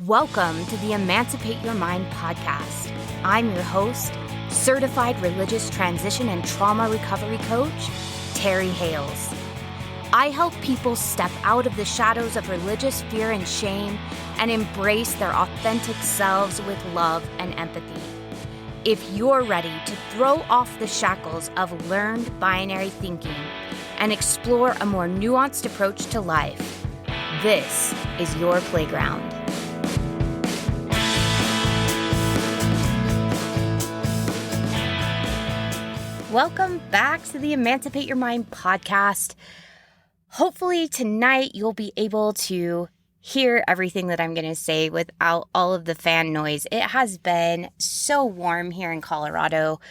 Welcome to the Emancipate Your Mind podcast. I'm your host, certified religious transition and trauma recovery coach, Terry Hales. I help people step out of the shadows of religious fear and shame and embrace their authentic selves with love and empathy. If you're ready to throw off the shackles of learned binary thinking and explore a more nuanced approach to life, this is your playground. Welcome back to the Emancipate Your Mind podcast. Hopefully tonight you'll be able to hear everything that I'm going to say without all of the fan noise. It has been so warm here in Colorado.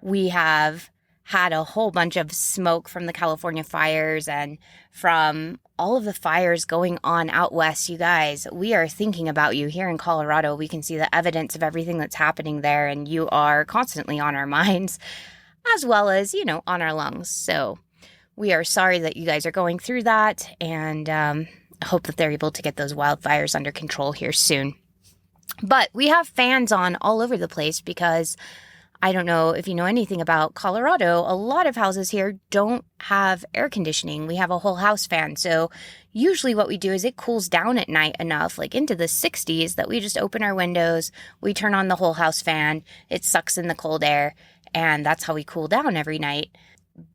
We have had a whole bunch of smoke from the California fires and from all of the fires going on out west. You guys, we are thinking about you here in Colorado. We can see the evidence of everything that's happening there, and you are constantly on our minds, as well as, on our lungs. So we are sorry that you guys are going through that, and hope that they're able to get those wildfires under control here soon. But we have fans on all over the place because I don't know if you know anything about Colorado. A lot of houses here don't have air conditioning. We have a whole house fan. So usually what we do is it cools down at night enough, like into the 60s, that we just open our windows, we turn on the whole house fan, it sucks in the cold air, and that's how we cool down every night.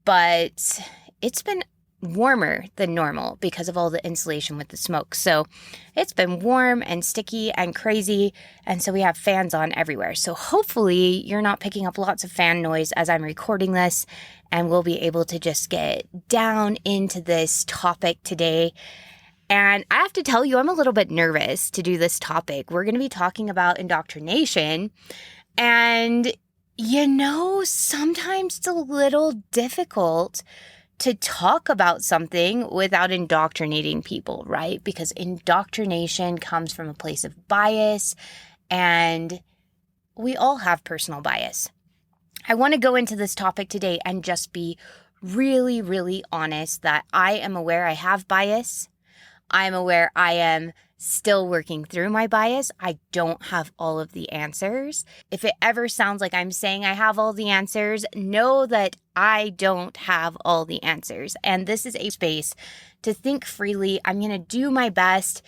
But it's been warmer than normal because of all the insulation with the smoke. So it's been warm and sticky and crazy. And so we have fans on everywhere. So hopefully you're not picking up lots of fan noise as I'm recording this, and we'll be able to just get down into this topic today. And I have to tell you, I'm a little bit nervous to do this topic. We're going to be talking about indoctrination, and sometimes it's a little difficult to talk about something without indoctrinating people, right? Because indoctrination comes from a place of bias, and we all have personal bias. I want to go into this topic today and just be really, really honest that I am aware I have bias. I'm aware I am still working through my bias. I don't have all of the answers. If it ever sounds like I'm saying I have all the answers, know that I don't have all the answers. And this is a space to think freely. I'm going to do my best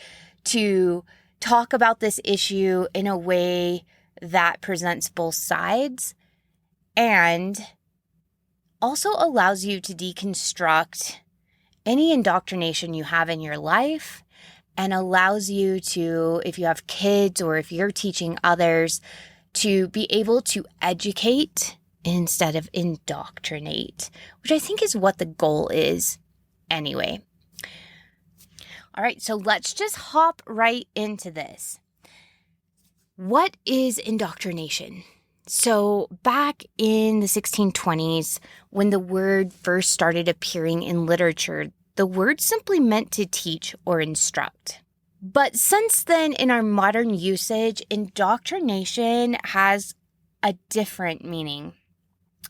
to talk about this issue in a way that presents both sides and also allows you to deconstruct any indoctrination you have in your life, and allows you to, if you have kids or if you're teaching others, to be able to educate instead of indoctrinate, which I think is what the goal is anyway. All right, so let's just hop right into this. What is indoctrination? So back in the 1620s, when the word first started appearing in literature, the word simply meant to teach or instruct. But since then, in our modern usage, indoctrination has a different meaning.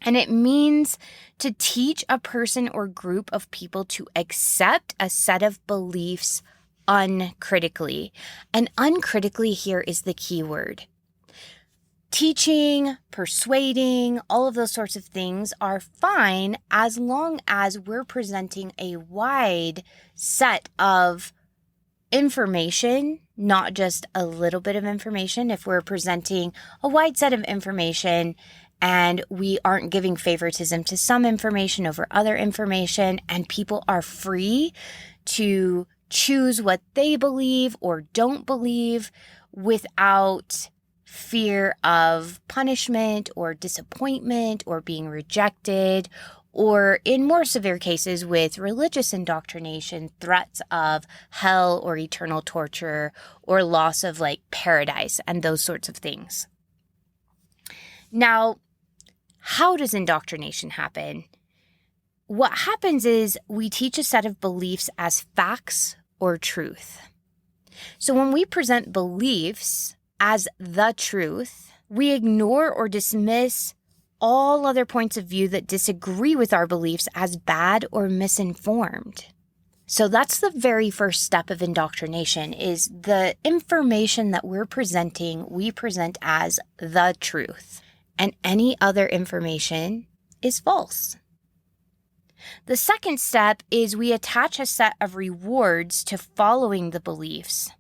And it means to teach a person or group of people to accept a set of beliefs uncritically. And uncritically here is the key word. Teaching, persuading, all of those sorts of things are fine as long as we're presenting a wide set of information, not just a little bit of information. If we're presenting a wide set of information and we aren't giving favoritism to some information over other information, and people are free to choose what they believe or don't believe without fear of punishment or disappointment or being rejected, or in more severe cases with religious indoctrination, threats of hell or eternal torture or loss of paradise and those sorts of things. Now, how does indoctrination happen? What happens is we teach a set of beliefs as facts or truth. So when we present beliefs as the truth, we ignore or dismiss all other points of view that disagree with our beliefs as bad or misinformed. So that's the very first step of indoctrination, is the information that we're presenting, we present as the truth, and any other information is false. The second step is we attach a set of rewards to following the beliefs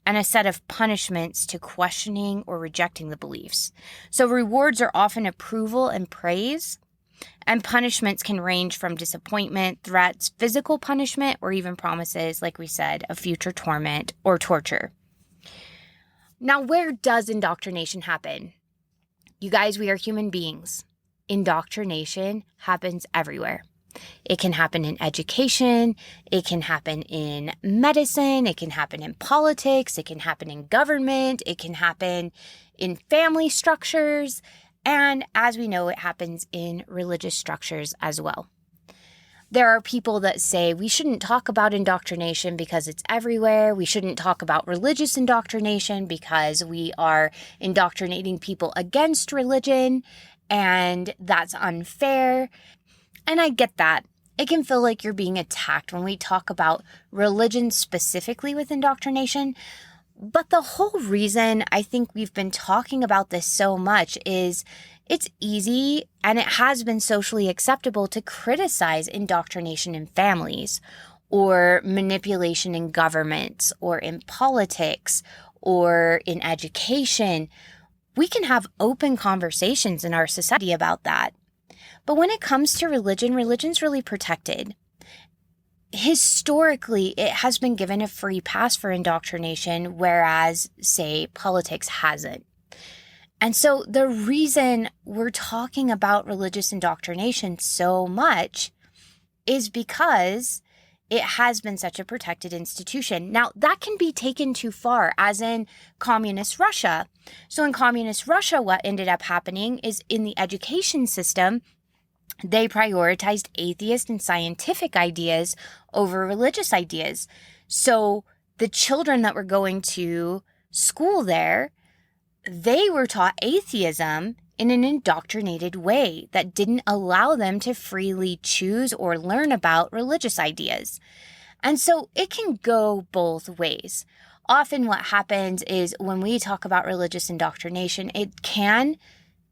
and a set of punishments to questioning or rejecting the beliefs. So rewards are often approval and praise, and punishments can range from disappointment, threats, physical punishment, or even promises, like we said, of future torment or torture. Now, where does indoctrination happen? You guys, we are human beings. Indoctrination happens everywhere. It can happen in education, it can happen in medicine, it can happen in politics, it can happen in government, it can happen in family structures, and as we know, it happens in religious structures as well. There are people that say we shouldn't talk about indoctrination because it's everywhere. We shouldn't talk about religious indoctrination because we are indoctrinating people against religion, and that's unfair. And I get that. It can feel like you're being attacked when we talk about religion specifically with indoctrination. But the whole reason I think we've been talking about this so much is it's easy and it has been socially acceptable to criticize indoctrination in families or manipulation in governments or in politics or in education. We can have open conversations in our society about that. But when it comes to religion, religion's really protected. Historically, it has been given a free pass for indoctrination, whereas, say, politics hasn't. And so the reason we're talking about religious indoctrination so much is because it has been such a protected institution. Now, that can be taken too far, as in communist Russia. So in communist Russia, what ended up happening is in the education system, they prioritized atheist and scientific ideas over religious ideas. So the children that were going to school there, they were taught atheism in an indoctrinated way that didn't allow them to freely choose or learn about religious ideas. And so it can go both ways. Often what happens is when we talk about religious indoctrination, it can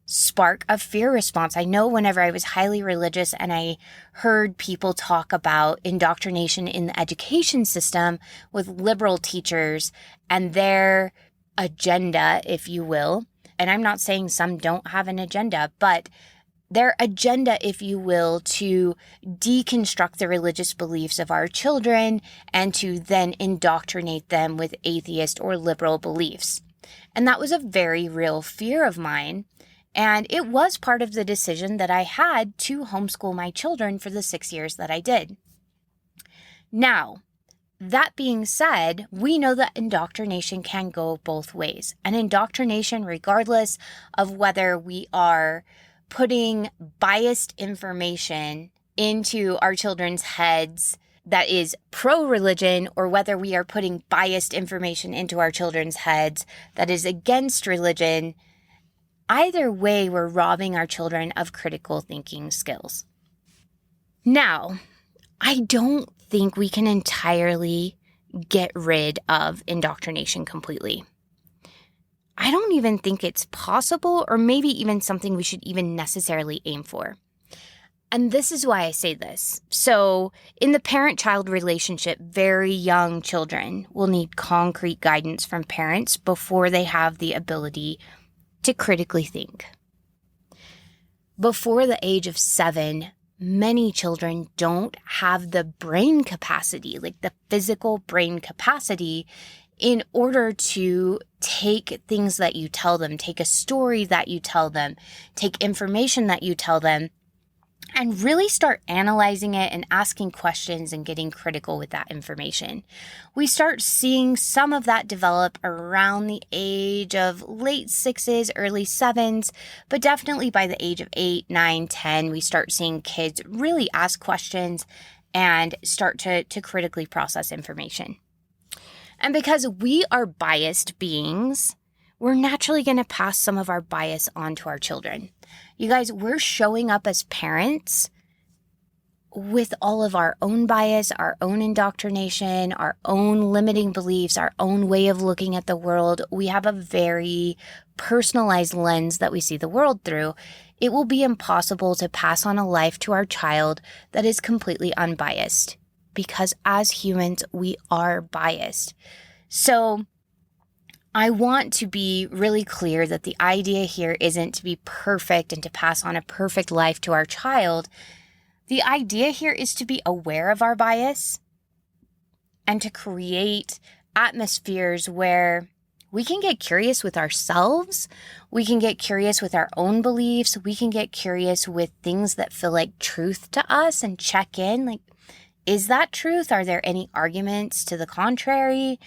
spark a fear response. I know whenever I was highly religious and I heard people talk about indoctrination in the education system with liberal teachers and their agenda, if you will, and I'm not saying some don't have an agenda, but their agenda, if you will, to deconstruct the religious beliefs of our children and to then indoctrinate them with atheist or liberal beliefs. And that was a very real fear of mine. And it was part of the decision that I had to homeschool my children for the 6 years that I did. Now, that being said, we know that indoctrination can go both ways. And indoctrination, regardless of whether we are putting biased information into our children's heads that is pro-religion, or whether we are putting biased information into our children's heads that is against religion, either way, we're robbing our children of critical thinking skills. Now, I don't think we can entirely get rid of indoctrination completely. I don't even think it's possible, or maybe even something we should even necessarily aim for. And this is why I say this. So in the parent-child relationship, very young children will need concrete guidance from parents before they have the ability to critically think. Before the age of 7, many children don't have the brain capacity, like the physical brain capacity, in order to take things that you tell them, take a story that you tell them, take information that you tell them, and really start analyzing it and asking questions and getting critical with that information. We start seeing some of that develop around the age of late 6s, early 7s, but definitely by the age of 8, 9, 10, we start seeing kids really ask questions and start to critically process information. And because we are biased beings, we're naturally going to pass some of our bias on to our children. You guys, we're showing up as parents with all of our own bias, our own indoctrination, our own limiting beliefs, our own way of looking at the world, we have a very personalized lens that we see the world through. It will be impossible to pass on a life to our child that is completely unbiased, because as humans, we are biased. So I want to be really clear that the idea here isn't to be perfect and to pass on a perfect life to our child. The idea here is to be aware of our bias and to create atmospheres where we can get curious with ourselves, we can get curious with our own beliefs, we can get curious with things that feel like truth to us and check in, like, is that truth? Are there any arguments to the contrary?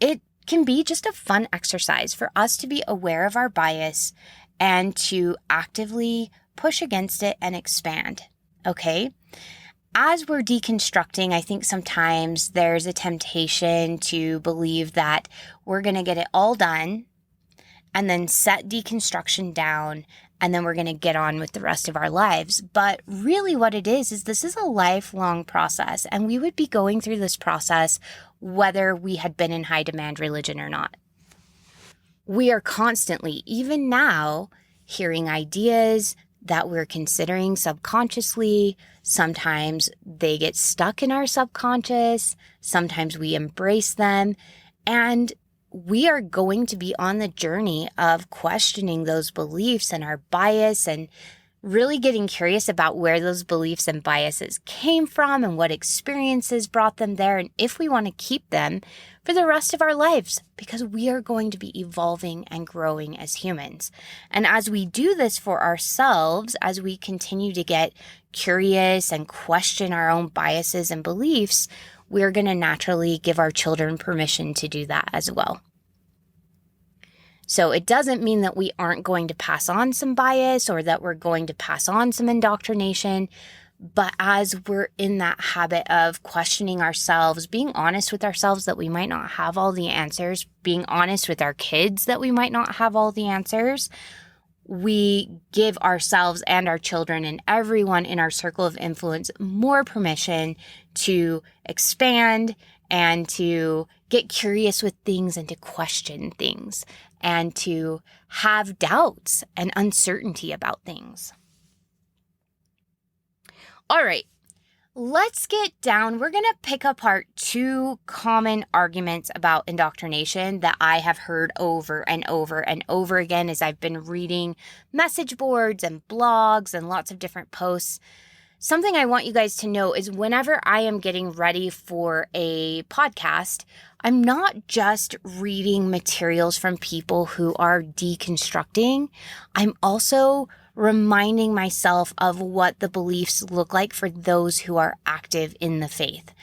It can be just a fun exercise for us to be aware of our bias and to actively push against it and expand. Okay? As we're deconstructing, I think sometimes there's a temptation to believe that we're going to get it all done and then set deconstruction down, and then we're going to get on with the rest of our lives. But really what it is this is a lifelong process, and we would be going through this process whether we had been in high demand religion or not. We are constantly, even now, hearing ideas that we're considering subconsciously. Sometimes they get stuck in our subconscious. Sometimes we embrace them. And we are going to be on the journey of questioning those beliefs and our bias and really getting curious about where those beliefs and biases came from and what experiences brought them there, and if we want to keep them for the rest of our lives, because we are going to be evolving and growing as humans. And as we do this for ourselves, as we continue to get curious and question our own biases and beliefs, we're going to naturally give our children permission to do that as well. So it doesn't mean that we aren't going to pass on some bias or that we're going to pass on some indoctrination. But as we're in that habit of questioning ourselves, being honest with ourselves that we might not have all the answers, being honest with our kids that we might not have all the answers, we give ourselves and our children and everyone in our circle of influence more permission to expand and to get curious with things and to question things and to have doubts and uncertainty about things. All right, let's get down. We're going to pick apart two common arguments about indoctrination that I have heard over and over and over again as I've been reading message boards and blogs and lots of different posts. Something I want you guys to know is whenever I am getting ready for a podcast, I'm not just reading materials from people who are deconstructing. I'm also reminding myself of what the beliefs look like for those who are active in the faith.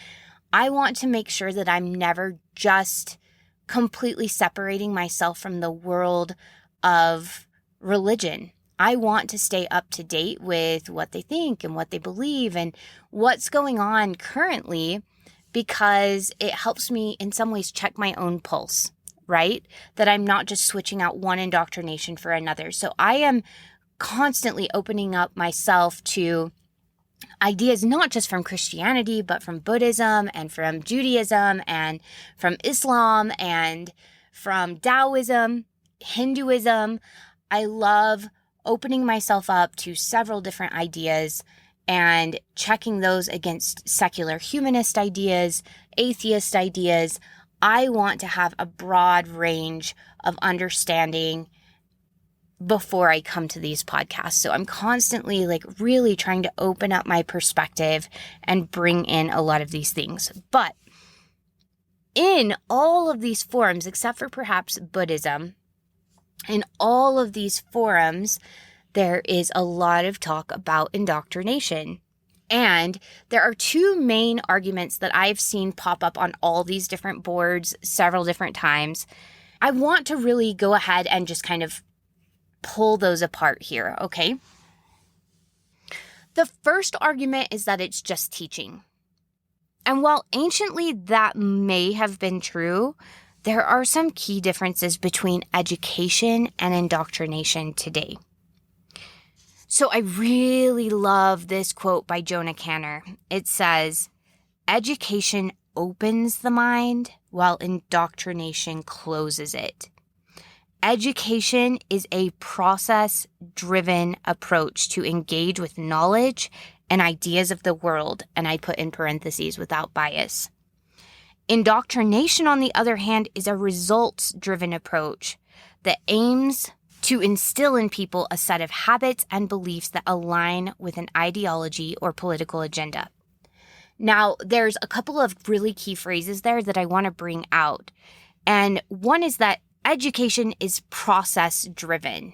I want to make sure that I'm never just completely separating myself from the world of religion. I want to stay up to date with what they think and what they believe and what's going on currently, because it helps me in some ways check my own pulse, right? That I'm not just switching out one indoctrination for another. So I am constantly opening up myself to ideas not just from Christianity, but from Buddhism and from Judaism and from Islam and from Taoism, Hinduism. I love opening myself up to several different ideas and checking those against secular humanist ideas, atheist ideas. I want to have a broad range of understanding before I come to these podcasts. So I'm constantly really trying to open up my perspective and bring in a lot of these things. But in all of these forums, except for perhaps Buddhism, in all of these forums, there is a lot of talk about indoctrination. And there are two main arguments that I've seen pop up on all these different boards several different times. I want to really go ahead and just kind of pull those apart here, okay? The first argument is that it's just teaching. And while anciently that may have been true, there are some key differences between education and indoctrination today. So I really love this quote by Jonah Canner. It says, "Education opens the mind while indoctrination closes it." Education is a process-driven approach to engage with knowledge and ideas of the world, and I put in parentheses, without bias. Indoctrination, on the other hand, is a results-driven approach that aims to instill in people a set of habits and beliefs that align with an ideology or political agenda. Now, there's a couple of really key phrases there that I want to bring out. And one is that education is process-driven.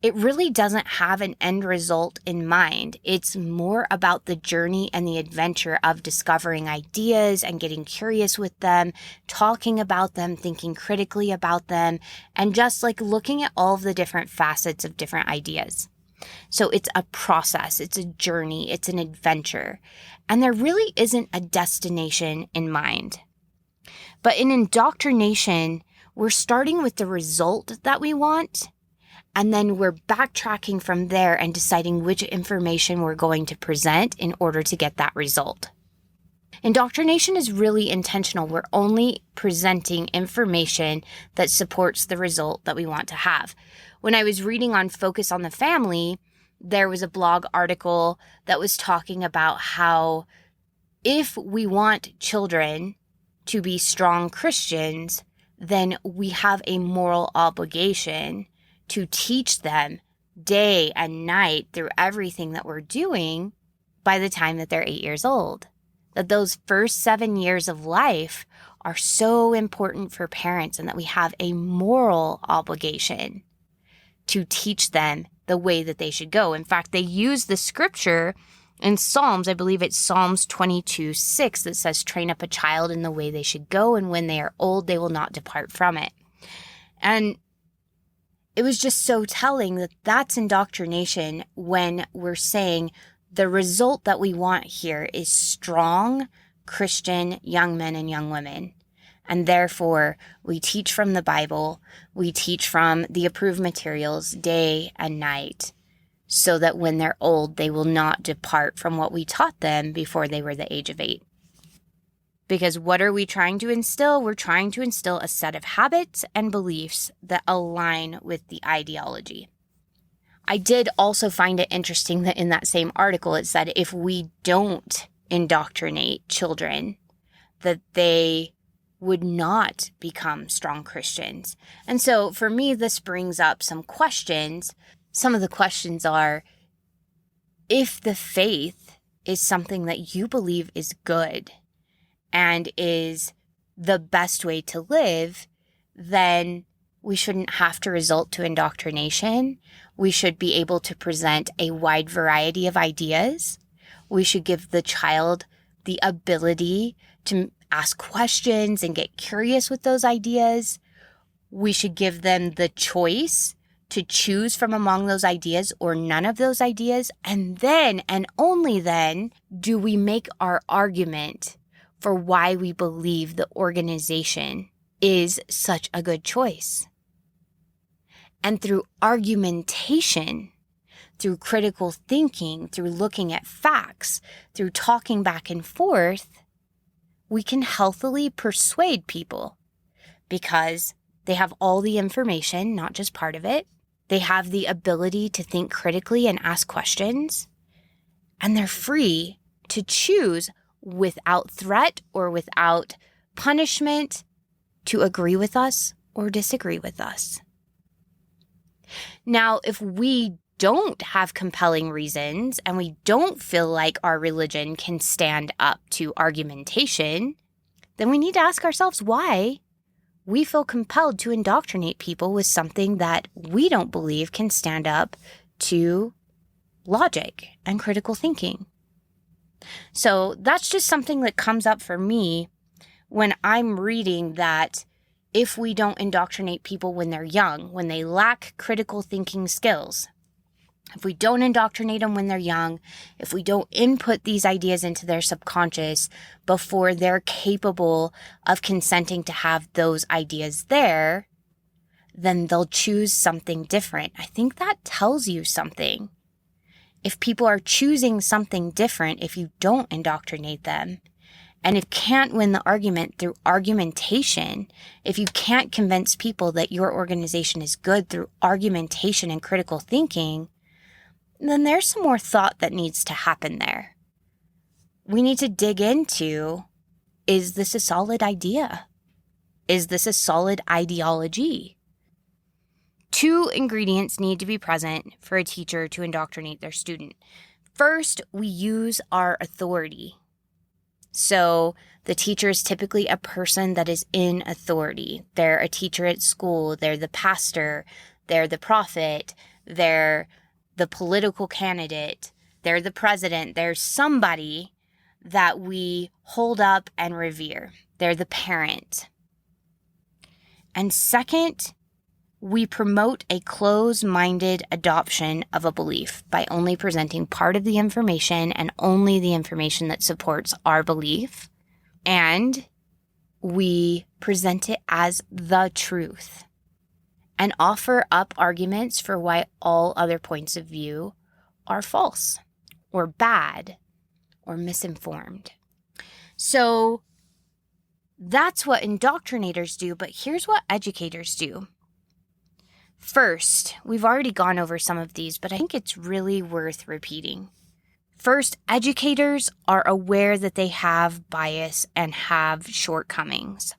It really doesn't have an end result in mind. It's more about the journey and the adventure of discovering ideas and getting curious with them, talking about them, thinking critically about them, and just like looking at all of the different facets of different ideas. So it's a process, it's a journey, it's an adventure, and there really isn't a destination in mind. But in indoctrination, we're starting with the result that we want, and then we're backtracking from there and deciding which information we're going to present in order to get that result. Indoctrination is really intentional. We're only presenting information that supports the result that we want to have. When I was reading on Focus on the Family, there was a blog article that was talking about how if we want children to be strong Christians, then we have a moral obligation to teach them day and night through everything that we're doing by the time that they're 8 years old. That those first 7 years of life are so important for parents, and that we have a moral obligation to teach them the way that they should go. In fact, they use the scripture in Psalms, I believe it's Psalms 22:6, that says, "Train up a child in the way they should go, and when they are old, they will not depart from it." And it was just so telling that that's indoctrination when we're saying the result that we want here is strong Christian young men and young women. And therefore, we teach from the Bible, we teach from the approved materials day and night, so that when they're old, they will not depart from what we taught them before they were the age of 8. Because what are we trying to instill? We're trying to instill a set of habits and beliefs that align with the ideology. I did also find it interesting that in that same article, it said if we don't indoctrinate children, that they would not become strong Christians. And so for me, this brings up some questions. Some of the questions are, if the faith is something that you believe is good and is the best way to live, then we shouldn't have to resort to indoctrination. We should be able to present a wide variety of ideas. We should give the child the ability to ask questions and get curious with those ideas. We should give them the choice to choose from among those ideas or none of those ideas. And then, and only then, do we make our argument for why we believe the organization is such a good choice. And through argumentation, through critical thinking, through looking at facts, through talking back and forth, we can healthily persuade people because they have all the information, not just part of it. They have the ability to think critically and ask questions, and they're free to choose without threat or without punishment to agree with us or disagree with us. Now, if we don't have compelling reasons and we don't feel like our religion can stand up to argumentation, then we need to ask ourselves why we feel compelled to indoctrinate people with something that we don't believe can stand up to logic and critical thinking. So that's just something that comes up for me when I'm reading that if we don't indoctrinate people when they're young, when they lack critical thinking skills, if we don't indoctrinate them when they're young, if we don't input these ideas into their subconscious before they're capable of consenting to have those ideas there, then they'll choose something different. I think that tells you something. if people are choosing something different, if you don't indoctrinate them, and if you can't win the argument through argumentation, if you can't convince people that your organization is good through argumentation and critical thinking, then there's some more thought that needs to happen there. We need to dig into, is this a solid idea? Is this a solid ideology? 2 ingredients need to be present for a teacher to indoctrinate their student. First, we use our authority. So the teacher is typically a person that is in authority. They're a teacher at school. They're the pastor. They're the prophet. They're the political candidate. They're the president. They're somebody that we hold up and revere. They're the parent. And second, we promote a closed-minded adoption of a belief by only presenting part of the information and only the information that supports our belief. And we present it as the truth and offer up arguments for why all other points of view are false or bad or misinformed. So that's what indoctrinators do, but here's what educators do. First, we've already gone over some of these, but I think it's really worth repeating. First, educators are aware that they have bias and have shortcomings.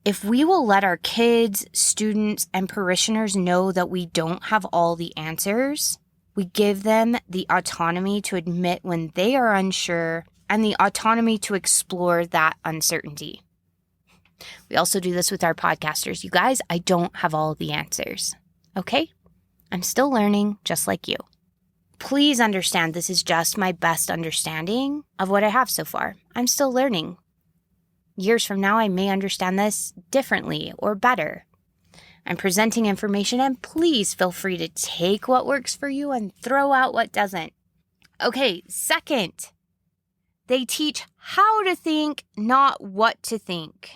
If we will let our kids, students, and parishioners know that we don't have all the answers, we give them the autonomy to admit when they are unsure and the autonomy to explore that uncertainty. We also do this with our podcasters. You guys, I don't have all the answers. Okay? I'm still learning just like you. Please understand this is just my best understanding of what I have so far. I'm still learning. Years from now, I may understand this differently or better. I'm presenting information, and please feel free to take what works for you and throw out what doesn't. Okay, second, they teach how to think, not what to think.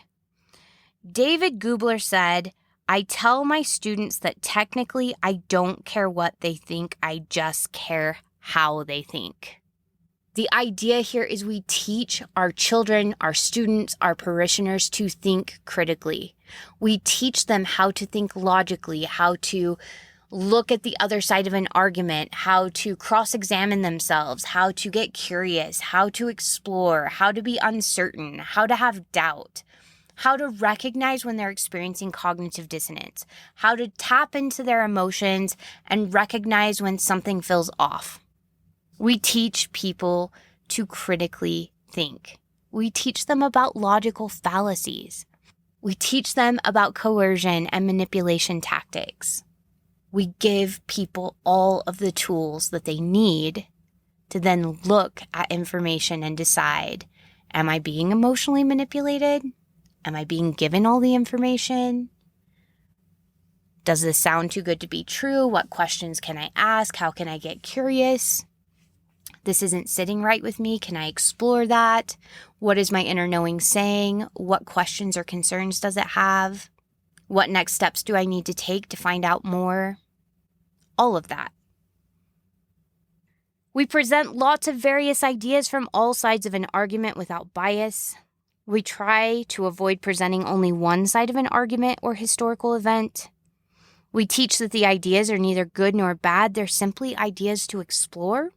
David Gubler said, I tell my students that technically I don't care what they think, I just care how they think. The idea here is we teach our children, our students, our parishioners to think critically. We teach them how to think logically, how to look at the other side of an argument, how to cross-examine themselves, how to get curious, how to explore, how to be uncertain, how to have doubt, how to recognize when they're experiencing cognitive dissonance, how to tap into their emotions and recognize when something feels off. We teach people to critically think. We teach them about logical fallacies. We teach them about coercion and manipulation tactics. We give people all of the tools that they need to then look at information and decide, am I being emotionally manipulated? Am I being given all the information? Does this sound too good to be true? What questions can I ask? How can I get curious? This isn't sitting right with me. Can I explore that? What is my inner knowing saying? What questions or concerns does it have? What next steps do I need to take to find out more? All of that. We present lots of various ideas from all sides of an argument without bias. We try to avoid presenting only one side of an argument or historical event. We teach that the ideas are neither good nor bad. They're simply ideas to explore.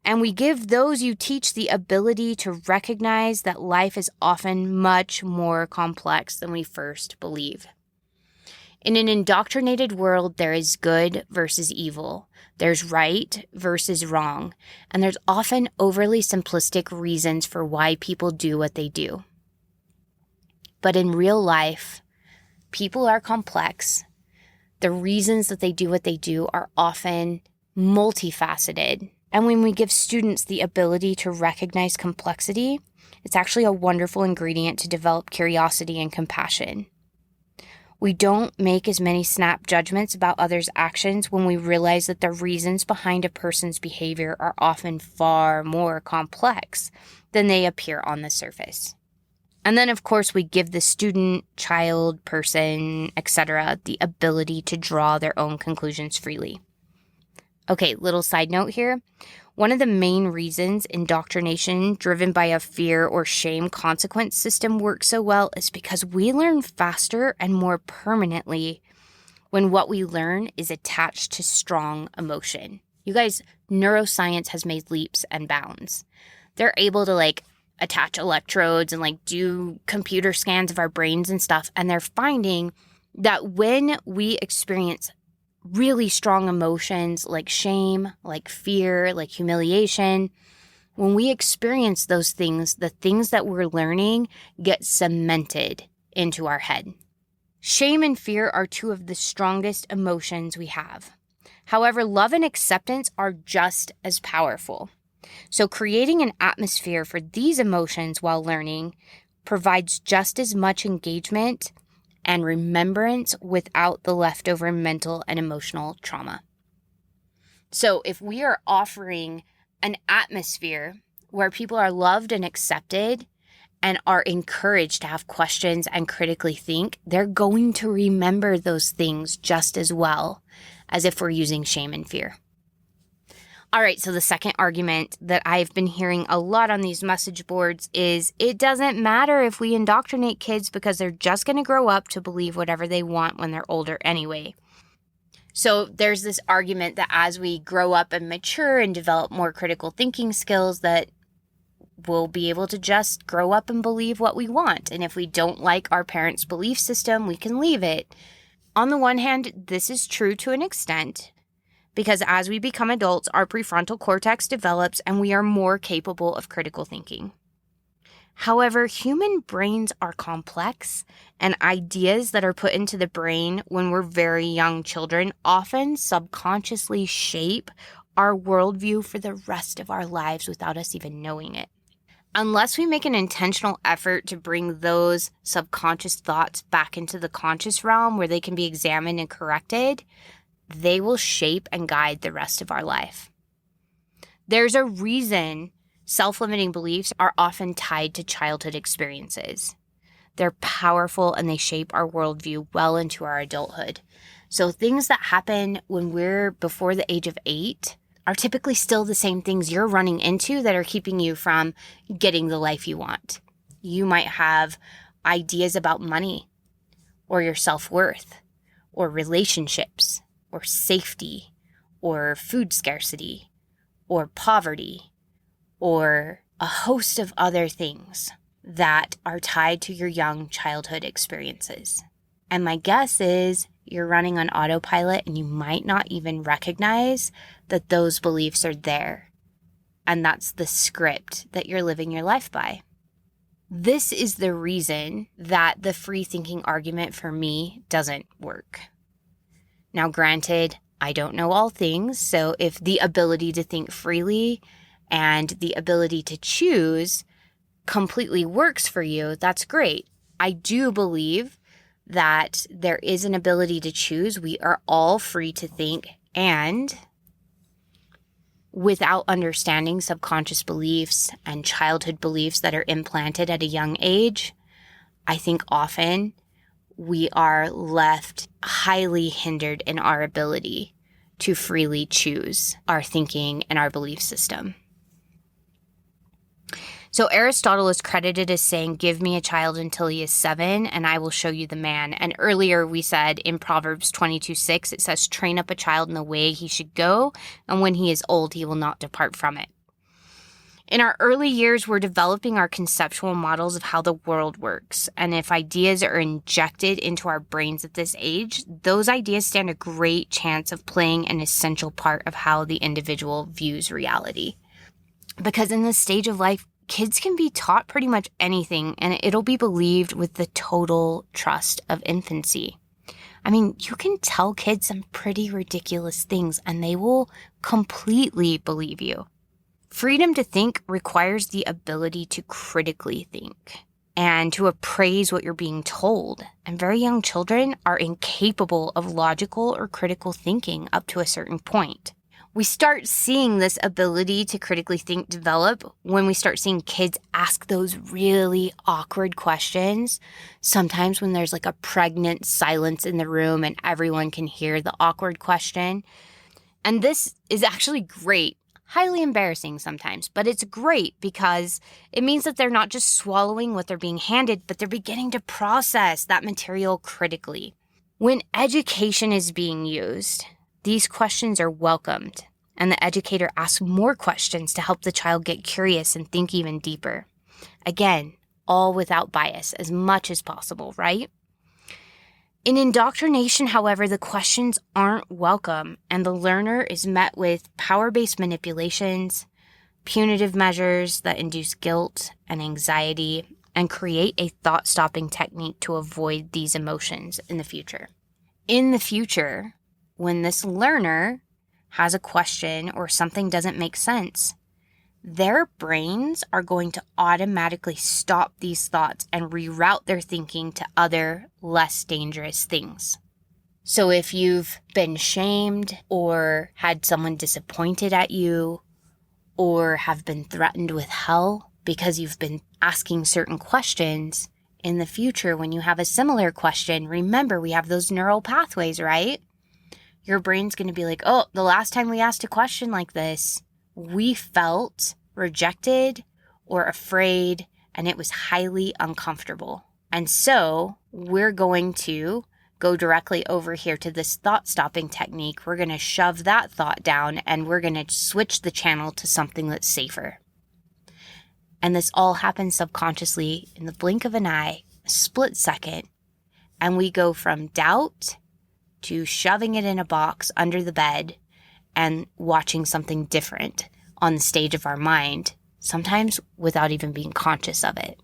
And we give those you teach the ability to recognize that life is often much more complex than we first believe. In an indoctrinated world, there is good versus evil. There's right versus wrong. And there's often overly simplistic reasons for why people do what they do. But in real life, people are complex. The reasons that they do what they do are often multifaceted. And when we give students the ability to recognize complexity, it's actually a wonderful ingredient to develop curiosity and compassion. We don't make as many snap judgments about others' actions when we realize that the reasons behind a person's behavior are often far more complex than they appear on the surface. And then, of course, we give the student, child, person, etc., the ability to draw their own conclusions freely. Okay, little side note here. One of the main reasons indoctrination driven by a fear or shame consequence system works so well is because we learn faster and more permanently when what we learn is attached to strong emotion. You guys, neuroscience has made leaps and bounds. They're able to attach electrodes and do computer scans of our brains and stuff. And they're finding that when we experience really strong emotions like shame, like fear, like humiliation, when we experience those things, the things that we're learning get cemented into our head. Shame and fear are two of the strongest emotions we have. However, love and acceptance are just as powerful. So creating an atmosphere for these emotions while learning provides just as much engagement and remembrance without the leftover mental and emotional trauma. So if we are offering an atmosphere where people are loved and accepted and are encouraged to have questions and critically think, they're going to remember those things just as well as if we're using shame and fear. All right, so the second argument that I've been hearing a lot on these message boards is it doesn't matter if we indoctrinate kids because they're just going to grow up to believe whatever they want when they're older anyway. So there's this argument that as we grow up and mature and develop more critical thinking skills, that we'll be able to just grow up and believe what we want. And if we don't like our parents' belief system, we can leave it. On the one hand, this is true to an extent, because as we become adults, our prefrontal cortex develops and we are more capable of critical thinking. However, human brains are complex, and ideas that are put into the brain when we're very young children often subconsciously shape our worldview for the rest of our lives without us even knowing it. Unless we make an intentional effort to bring those subconscious thoughts back into the conscious realm where they can be examined and corrected, they will shape and guide the rest of our life. There's a reason self-limiting beliefs are often tied to childhood experiences. They're powerful and they shape our worldview well into our adulthood. So things that happen when we're before the age of 8 are typically still the same things you're running into that are keeping you from getting the life you want. You might have ideas about money or your self-worth or relationships or safety or food scarcity or poverty or a host of other things that are tied to your young childhood experiences. And my guess is you're running on autopilot and you might not even recognize that those beliefs are there. And that's the script that you're living your life by. This is the reason that the free thinking argument for me doesn't work. Now, granted, I don't know all things, so if the ability to think freely and the ability to choose completely works for you, that's great. I do believe that there is an ability to choose. We are all free to think, and without understanding subconscious beliefs and childhood beliefs that are implanted at a young age, I think often we are left highly hindered in our ability to freely choose our thinking and our belief system. So Aristotle is credited as saying, "Give me a child until he is 7, and I will show you the man." And earlier we said in Proverbs 22:6, it says, "Train up a child in the way he should go, and when he is old, he will not depart from it." In our early years, we're developing our conceptual models of how the world works. And if ideas are injected into our brains at this age, those ideas stand a great chance of playing an essential part of how the individual views reality. Because in this stage of life, kids can be taught pretty much anything, and it'll be believed with the total trust of infancy. I mean, you can tell kids some pretty ridiculous things, and they will completely believe you. Freedom to think requires the ability to critically think and to appraise what you're being told. And very young children are incapable of logical or critical thinking up to a certain point. We start seeing this ability to critically think develop when we start seeing kids ask those really awkward questions. Sometimes when there's like a pregnant silence in the room and everyone can hear the awkward question. And this is actually great, highly embarrassing sometimes, but it's great because it means that they're not just swallowing what they're being handed, but they're beginning to process that material critically. When education is being used, these questions are welcomed, and the educator asks more questions to help the child get curious and think even deeper. Again, all without bias as much as possible, right? In indoctrination, however, the questions aren't welcome, and the learner is met with power-based manipulations, punitive measures that induce guilt and anxiety, and create a thought-stopping technique to avoid these emotions in the future. In the future, when this learner has a question or something doesn't make sense, their brains are going to automatically stop these thoughts and reroute their thinking to other, less dangerous things. So if you've been shamed or had someone disappointed at you or have been threatened with hell because you've been asking certain questions, in the future, when you have a similar question, remember we have those neural pathways, right? Your brain's going to be like, oh, the last time we asked a question like this, we felt rejected or afraid, and it was highly uncomfortable. And so we're going to go directly over here to this thought-stopping technique. We're going to shove that thought down, and we're going to switch the channel to something that's safer. And this all happens subconsciously in the blink of an eye, a split second, and we go from doubt to shoving it in a box under the bed and watching something different on the stage of our mind, sometimes without even being conscious of it.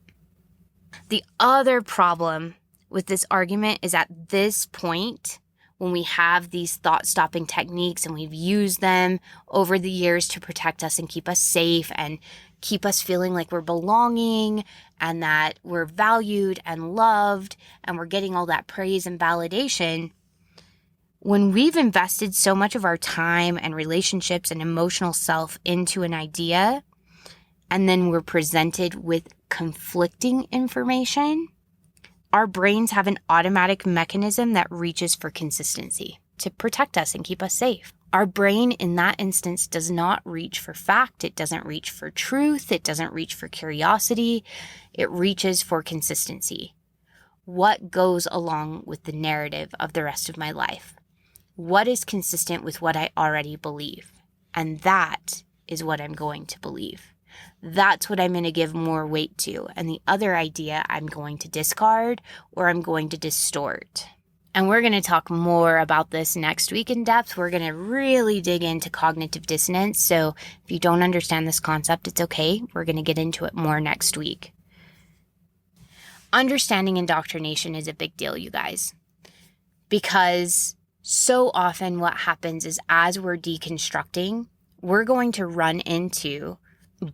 The other problem with this argument is at this point, when we have these thought-stopping techniques and we've used them over the years to protect us and keep us safe and keep us feeling like we're belonging and that we're valued and loved and we're getting all that praise and validation, when we've invested so much of our time and relationships and emotional self into an idea, and then we're presented with conflicting information, our brains have an automatic mechanism that reaches for consistency to protect us and keep us safe. Our brain in that instance does not reach for fact. It doesn't reach for truth. It doesn't reach for curiosity. It reaches for consistency. What goes along with the narrative of the rest of my life? What is consistent with what I already believe? And that is what I'm going to believe. That's what I'm going to give more weight to. And the other idea I'm going to discard or I'm going to distort. And we're going to talk more about this next week in depth. We're going to really dig into cognitive dissonance. So if you don't understand this concept, it's okay. We're going to get into it more next week. Understanding indoctrination is a big deal, you guys, because so often what happens is as we're deconstructing, we're going to run into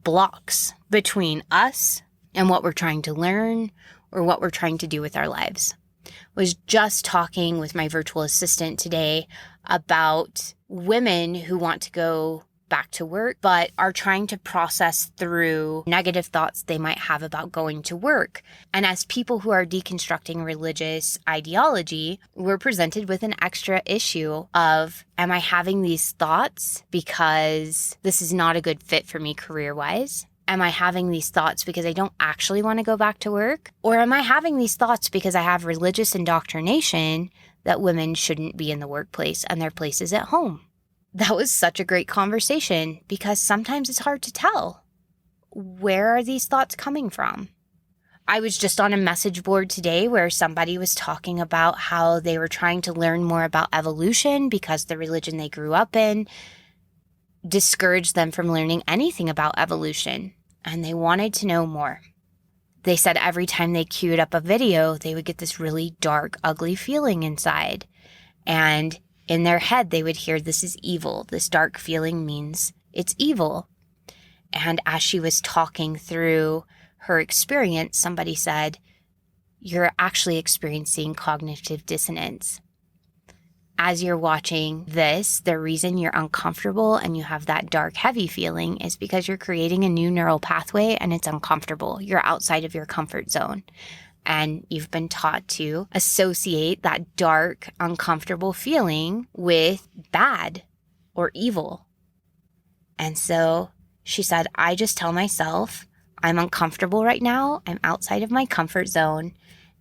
blocks between us and what we're trying to learn or what we're trying to do with our lives. Was just talking with my virtual assistant today about women who want to go back to work, but are trying to process through negative thoughts they might have about going to work. And as people who are deconstructing religious ideology, we're presented with an extra issue of, am I having these thoughts because this is not a good fit for me career-wise? Am I having these thoughts because I don't actually want to go back to work? Or am I having these thoughts because I have religious indoctrination that women shouldn't be in the workplace and their place is at home? That was such a great conversation because sometimes it's hard to tell. Where are these thoughts coming from? I was just on a message board today where somebody was talking about how they were trying to learn more about evolution because the religion they grew up in discouraged them from learning anything about evolution, and they wanted to know more. They said every time they queued up a video, they would get this really dark, ugly feeling inside. And in their head, they would hear, this is evil. This dark feeling means it's evil. And as she was talking through her experience, somebody said, you're actually experiencing cognitive dissonance. As you're watching this, the reason you're uncomfortable and you have that dark, heavy feeling is because you're creating a new neural pathway and it's uncomfortable. You're outside of your comfort zone. And you've been taught to associate that dark, uncomfortable feeling with bad. or evil. And so she said, I just tell myself, I'm uncomfortable right now. I'm outside of my comfort zone,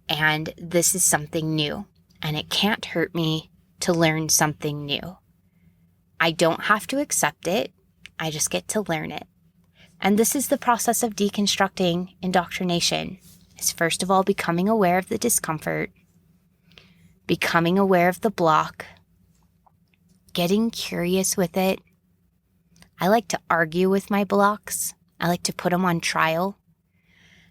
and this is something new, and it can't hurt me to learn something new. I don't have to accept it. I just get to learn it. And this is the process of deconstructing indoctrination. Is first of all becoming aware of the discomfort, becoming aware of the block, getting curious with it. I like to argue with my blocks. I like to put them on trial.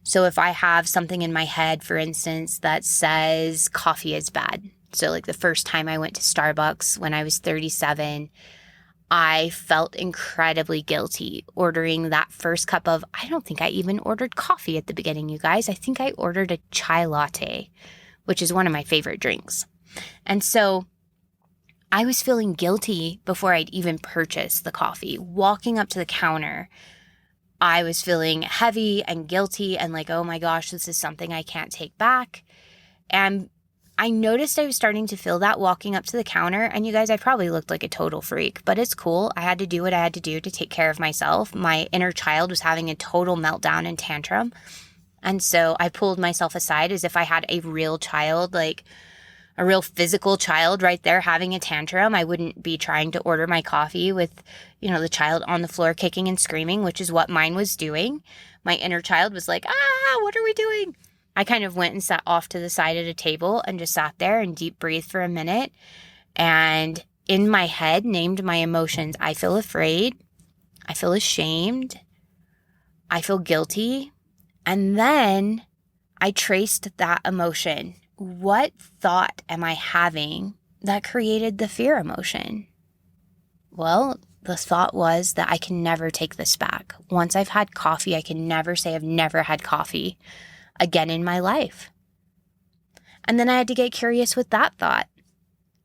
So if I have something in my head, for instance, that says coffee is bad. So like the first time I went to Starbucks when I was 37, I felt incredibly guilty ordering that first cup of, I don't think I even ordered coffee at the beginning, you guys. I think I ordered a chai latte, which is one of my favorite drinks. And so I was feeling guilty before I'd even purchased the coffee. Walking up to the counter, I was feeling heavy and guilty and like, oh my gosh, this is something I can't take back. And I noticed I was starting to feel that walking up to the counter. And you guys, I probably looked like a total freak, but it's cool. I had to do what I had to do to take care of myself. My inner child was having a total meltdown and tantrum. And so I pulled myself aside as if I had a real child, like a real physical child right there having a tantrum. I wouldn't be trying to order my coffee with, the child on the floor kicking and screaming, which is what mine was doing. My inner child was like, what are we doing? I kind of went and sat off to the side at a table and just sat there and deep breathed for a minute. And in my head, named my emotions. I feel afraid. I feel ashamed. I feel guilty. And then I traced that emotion. What thought am I having that created the fear emotion? Well, the thought was that I can never take this back. Once I've had coffee, I can never say I've never had coffee again in my life. And then I had to get curious with that thought.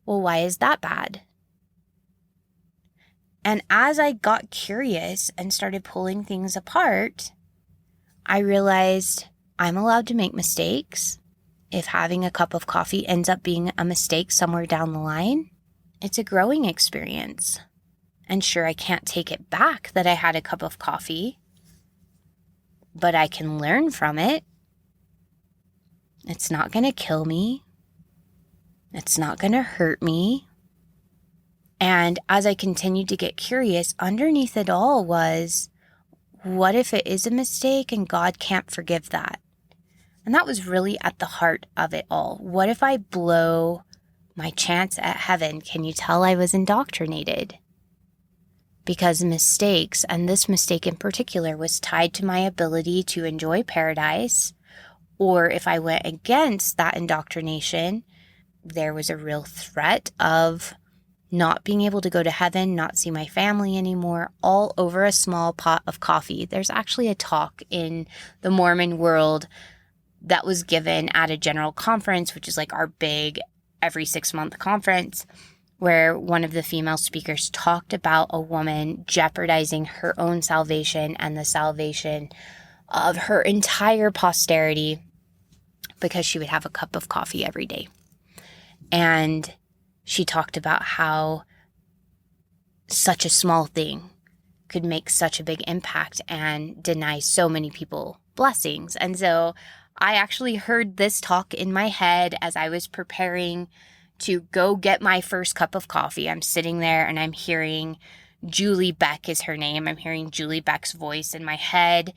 Well, why is that bad? And as I got curious and started pulling things apart, I realized I'm allowed to make mistakes. If having a cup of coffee ends up being a mistake somewhere down the line, it's a growing experience. And sure, I can't take it back that I had a cup of coffee, but I can learn from it. It's not going to kill me. It's not going to hurt me. And as I continued to get curious, underneath it all was, what if it is a mistake and God can't forgive that? And that was really at the heart of it all. What if I blow my chance at heaven? Can you tell I was indoctrinated? Because mistakes, and this mistake in particular, was tied to my ability to enjoy paradise. Or if I went against that indoctrination, there was a real threat of not being able to go to heaven, not see my family anymore, all over a small pot of coffee. There's actually a talk in the Mormon world that was given at a general conference, which is like our big every 6-month conference, where one of the female speakers talked about a woman jeopardizing her own salvation and the salvation of her entire posterity because she would have a cup of coffee every day. And she talked about how such a small thing could make such a big impact and deny so many people blessings. And so I actually heard this talk in my head as I was preparing to go get my first cup of coffee. I'm sitting there and I'm hearing Julie Beck is her name. I'm hearing Julie Beck's voice in my head.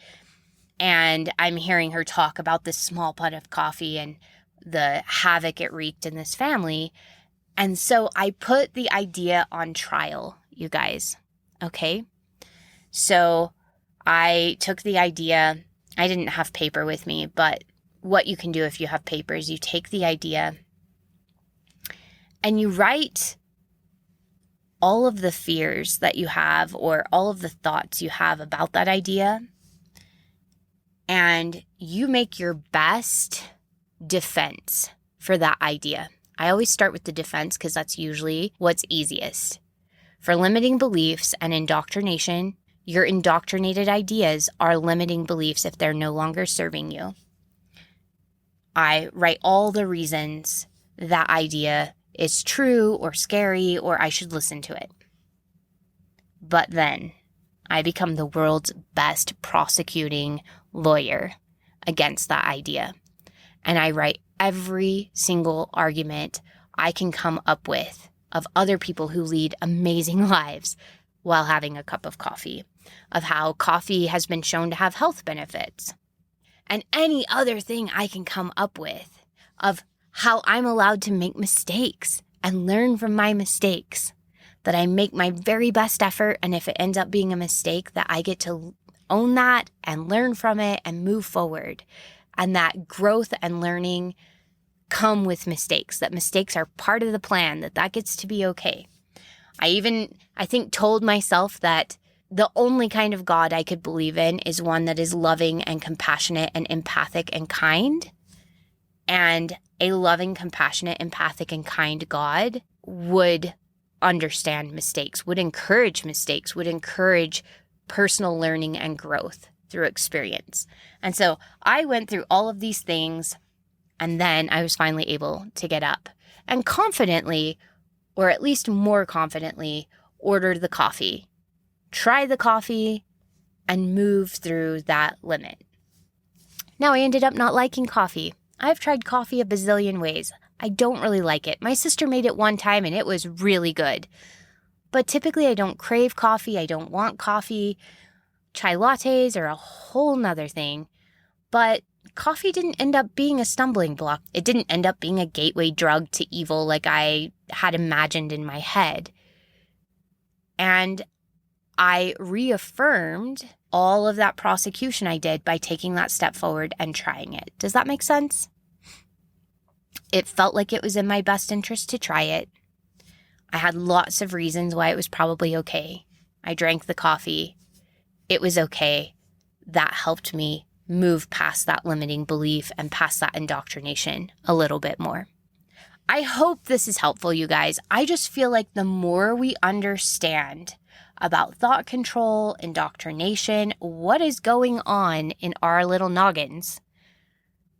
And I'm hearing her talk about this small pot of coffee and the havoc it wreaked in this family. And so I put the idea on trial, you guys. Okay? So I took the idea. I didn't have paper with me, but what you can do if you have paper is you take the idea and you write all of the fears that you have or all of the thoughts you have about that idea, and you make your best defense for that idea. I always start with the defense because that's usually what's easiest. For limiting beliefs and indoctrination, your indoctrinated ideas are limiting beliefs if they're no longer serving you. I write all the reasons that idea is true or scary or I should listen to it. But then I become the world's best prosecuting lawyer against that idea. And I write every single argument I can come up with of other people who lead amazing lives while having a cup of coffee, of how coffee has been shown to have health benefits, and any other thing I can come up with of how I'm allowed to make mistakes and learn from my mistakes, that I make my very best effort, and if it ends up being a mistake, that I get to own that and learn from it and move forward, and that growth and learning come with mistakes, that mistakes are part of the plan, that gets to be okay. I think, told myself that the only kind of God I could believe in is one that is loving and compassionate and empathic and kind. And a loving, compassionate, empathic, and kind God would understand mistakes, would encourage mistakes, would encourage personal learning and growth through experience. And so I went through all of these things, and then I was finally able to get up and confidently, or at least more confidently, order the coffee, try the coffee, and move through that limit. Now, I ended up not liking coffee. I've tried coffee a bazillion ways. I don't really like it. My sister made it one time and it was really good. But typically I don't crave coffee. I don't want coffee. Chai lattes are a whole nother thing. But coffee didn't end up being a stumbling block. It didn't end up being a gateway drug to evil like I had imagined in my head. And I reaffirmed all of that prosecution I did by taking that step forward and trying it. Does that make sense? It felt like it was in my best interest to try it. I had lots of reasons why it was probably okay. I drank the coffee. It was okay. That helped me move past that limiting belief and past that indoctrination a little bit more. I hope this is helpful, you guys. I just feel like the more we understand about thought control, indoctrination, what is going on in our little noggins,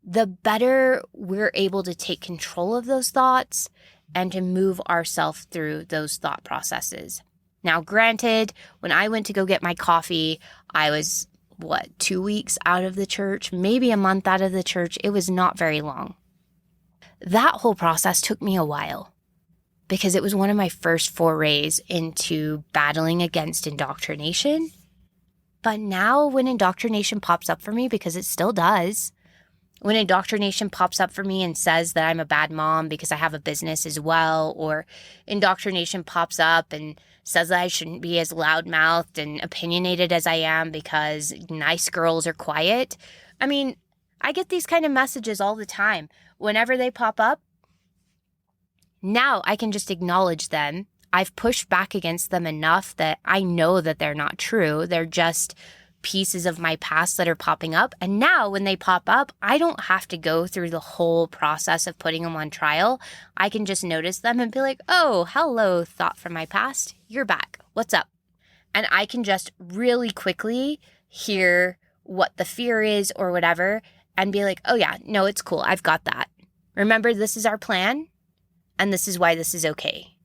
the better we're able to take control of those thoughts and to move ourselves through those thought processes. Now, granted, when I went to go get my coffee, I was, 2 weeks out of the church, maybe a month out of the church. It was not very long. That whole process took me a while because it was one of my first forays into battling against indoctrination. But now when indoctrination pops up for me, because it still does, when indoctrination pops up for me and says that I'm a bad mom because I have a business as well, or indoctrination pops up and says that I shouldn't be as loudmouthed and opinionated as I am because nice girls are quiet. I mean, I get these kind of messages all the time. Whenever they pop up, now I can just acknowledge them. I've pushed back against them enough that I know that they're not true. They're just pieces of my past that are popping up. And now when they pop up, I don't have to go through the whole process of putting them on trial. I can just notice them and be like, oh, hello, thought from my past. You're back. What's up? And I can just really quickly hear what the fear is or whatever and be like, oh yeah, no, it's cool. I've got that. Remember, this is our plan and this is why this is okay.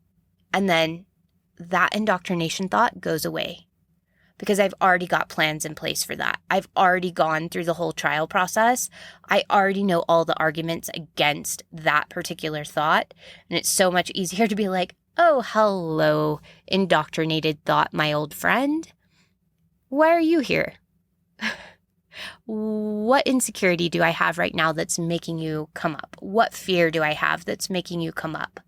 And then that indoctrination thought goes away because I've already got plans in place for that. I've already gone through the whole trial process. I already know all the arguments against that particular thought. And it's so much easier to be like, oh, hello, indoctrinated thought, my old friend. Why are you here? What insecurity do I have right now that's making you come up? What fear do I have that's making you come up?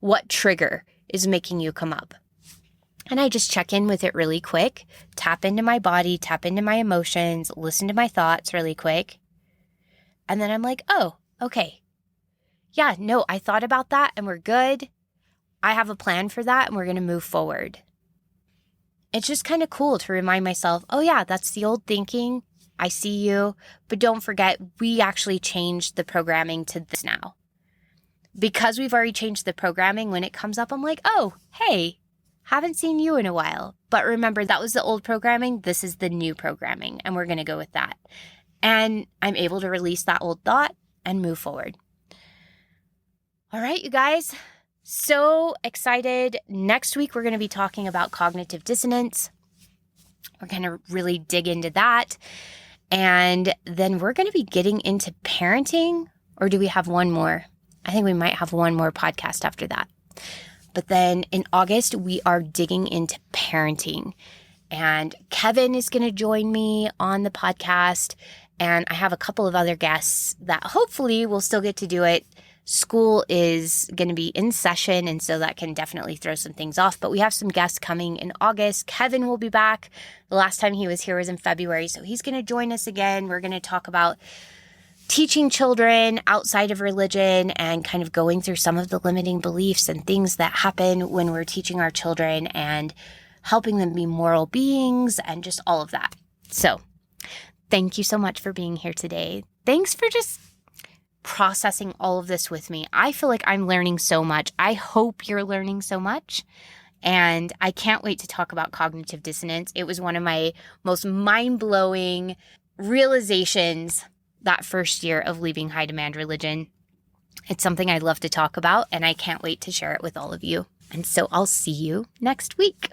What trigger is making you come up? And I just check in with it really quick, tap into my body, tap into my emotions, listen to my thoughts really quick. And then I'm like, oh, okay. Yeah, no, I thought about that and we're good. I have a plan for that and we're going to move forward. It's just kind of cool to remind myself, oh yeah, that's the old thinking. I see you. But don't forget, we actually changed the programming to this now. Because we've already changed the programming, when it comes up, I'm like, oh, hey, haven't seen you in a while. But remember, that was the old programming. This is the new programming, and we're going to go with that. And I'm able to release that old thought and move forward. All right, you guys. So excited. Next week, we're going to be talking about cognitive dissonance. We're going to really dig into that. And then we're going to be getting into parenting. Or do we have one more? I think we might have one more podcast after that. But then in August, we are digging into parenting. And Kevin is going to join me on the podcast. And I have a couple of other guests that hopefully will still get to do it. School is going to be in session, and so that can definitely throw some things off. But we have some guests coming in August. Kevin will be back. The last time he was here was in February, so he's going to join us again. We're going to talk about teaching children outside of religion and kind of going through some of the limiting beliefs and things that happen when we're teaching our children and helping them be moral beings and just all of that. So thank you so much for being here today. Thanks for just processing all of this with me. I feel like I'm learning so much. I hope you're learning so much. And I can't wait to talk about cognitive dissonance. It was one of my most mind-blowing realizations that first year of leaving high demand religion. It's something I love to talk about, and I can't wait to share it with all of you. And so I'll see you next week.